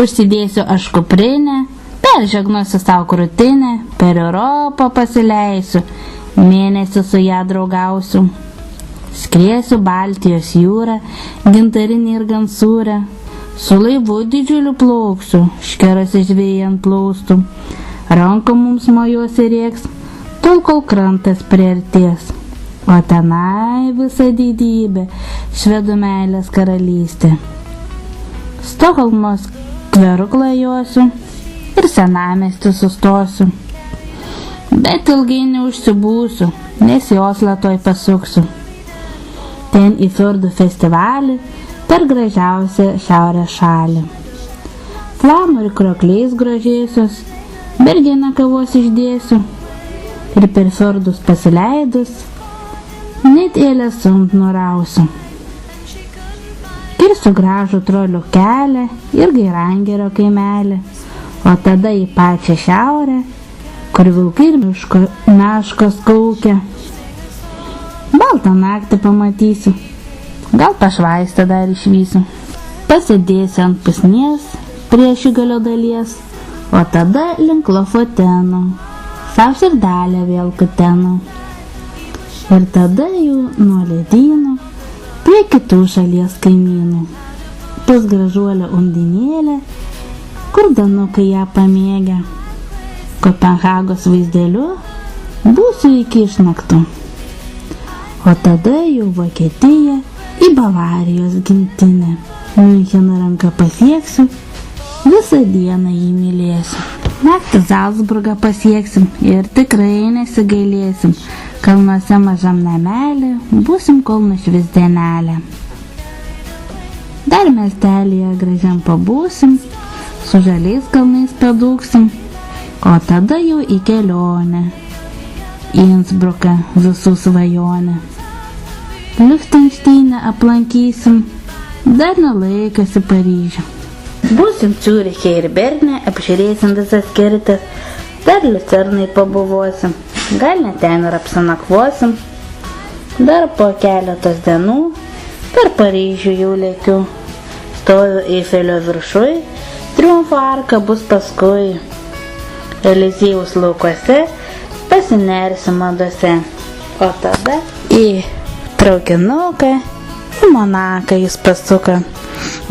Užsidėsiu aš kuprinę, peržegnuosiu savo krūtinę, per Europą pasileisiu, mėnesį su ją draugausiu. Skriesiu Baltijos jūrą, gintarinį ir gansūrę, su laivu didžiuliu plauksiu, škerasi žvejant plaustų. Rankom mums mojuosi rėks, tol kol krantas priartės. O tenai visa didybė, švedų meilės karalystė. Stokholmo skveru klajosiu ir senamiestį sustosiu. Bet ilgai neužsibūsiu, nes į Oslą tuoj pasuksiu. Ten į Fjordų festivalį per gražiausią šiaurės šalį. Flamų ir kriokliais grožėsiuos, merginą kavos išdėsiu ir per Fjordus pasileidus, net eilės sumt nurausiu. Kirsiu gražų trolių kelią ir Gairangerio kaimelį, o tada į pačią šiaurę, kur vilkai ir meškos kaukia. Baltą naktį pamatysiu, gal pašvaistę dar išvysiu. Pasėdėsiu ant pusnies prie šigalio dalies, o tada link Lofotenų, savo širdelę vėl kutenu. Ir tada jau nuo ledynų prie kitų šalies kaimynų. Pusgražuolio undinėlė, kur danukai ją pamėgia. Kopenhagos vaizdeliu būsiu iki išnaktų. O tada jau Vokietija į Bavarijos gimtinę. Miuncheno ranką pasieksiu, visą dieną jį mylėsiu. Naktį Zalcburgą pasieksim ir tikrai nesigailėsim. Kalnuose mažam namelį, būsim kol nušvis dienelę. Dar miestelėje gražiam pabūsim, su žaliais kalnais padūksim, o tada jau į kelionę. Innsbruką visų svajonę. Lichtenšteinę aplankysim, dar nelaikas į Paryžių. Būsim Ciuriche ir Berne, apžiūrėsim visas skirtis, dar Liucernai pabuvosim, gal net ten ir apsinakvosim. Dar po keletos dienų per Paryžių jau lėkiu, stoju Eifelio viršui, Triumfo arka bus paskui. Eliziejaus laukuose pasinersim madose, o tada į traukinuką, į Monaką jis pasuka,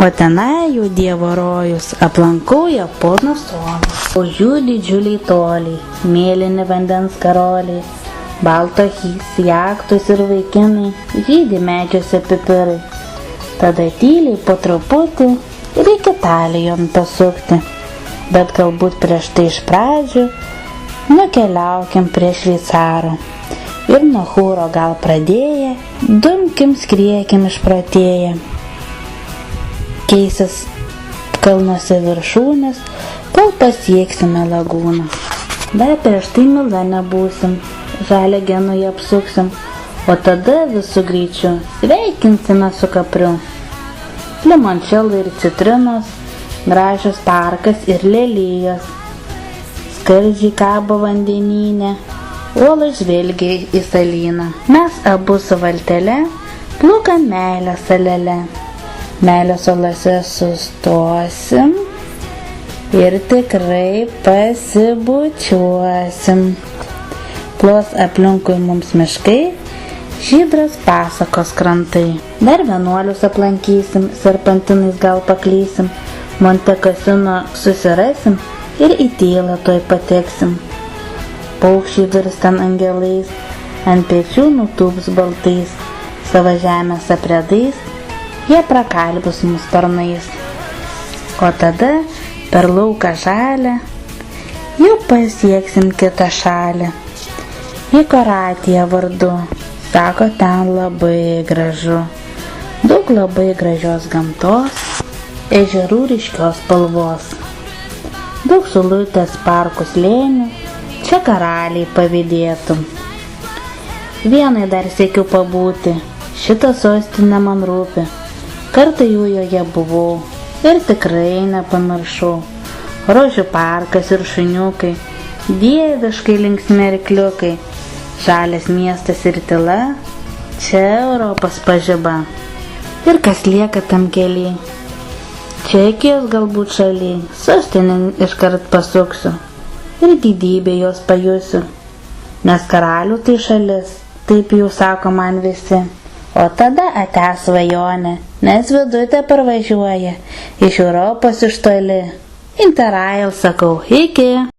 o tenai jau Dievo rojus, aplankau Japonų suomį. Už jų didžiuliai toliai, mėlyni vandens karoliai, baltohys, jachtos ir vaikinai, žydi medžiuose pipirai. Tada tyliai po truputį reikia Italijon pasukti, bet galbūt prieš tai iš pradžių nukeliaukim prie Šveicarų. Ir nuo Hūro gal pradėję, dumkim skriekim išprotėję. Keisis kalnuose viršūnės, kol pasieksime lagūną. Dar prieš tai Milane būsim, žalią Genuje apsuksim, o tada visų greičiu sveikinsime su Kapriu. Limončelai ir citrinos, gražios parkas ir lelijos, skardžiai kabo vandenyne, uolos žvelgia į salyną. Mes abu su valtele plukam meilės salele. Meilės salose sustosim ir tikrai pasibučiuosim. Plos aplinkui mums miškai, žydras pasakos krantai. Dar vienuolius aplankysim, serpantinais gal paklysim, Monte Cassino susirasim ir į tylą tuoj pateksim. Paukščiai virs ten angelais, ant pečių nutūps baltais, savo žemės apredais, jie prakalbus mus sparnais. O tada per lauką žalę jau pasieksim kitą šalį. Į Koratiją vardu, sako ten labai gražu, daug labai gražios gamtos, ežerų ryškios spalvos, daug sulutės parkų slėnių, čia karaliai pavydėtų. Vienai dar siekiu pabūti, šitą sostinę man rūpi, kartą jau joje buvau ir tikrai nepamiršau. Rožių parkas ir šuniukai, dieviškai linksmi arkliukai, žalias miestas ir tyla, čia Europos pažiba. Ir kas lieka tam kely, Čekijos galbūt šaly, sostinėn iškart pasuksiu ir didybę jos pajusiu, nes karalių tai šalis, taip jau sako man visi. O tada ate svajonė, nes vidutė parvažiuoja iš Europos iš toli. Interail sakau, iki.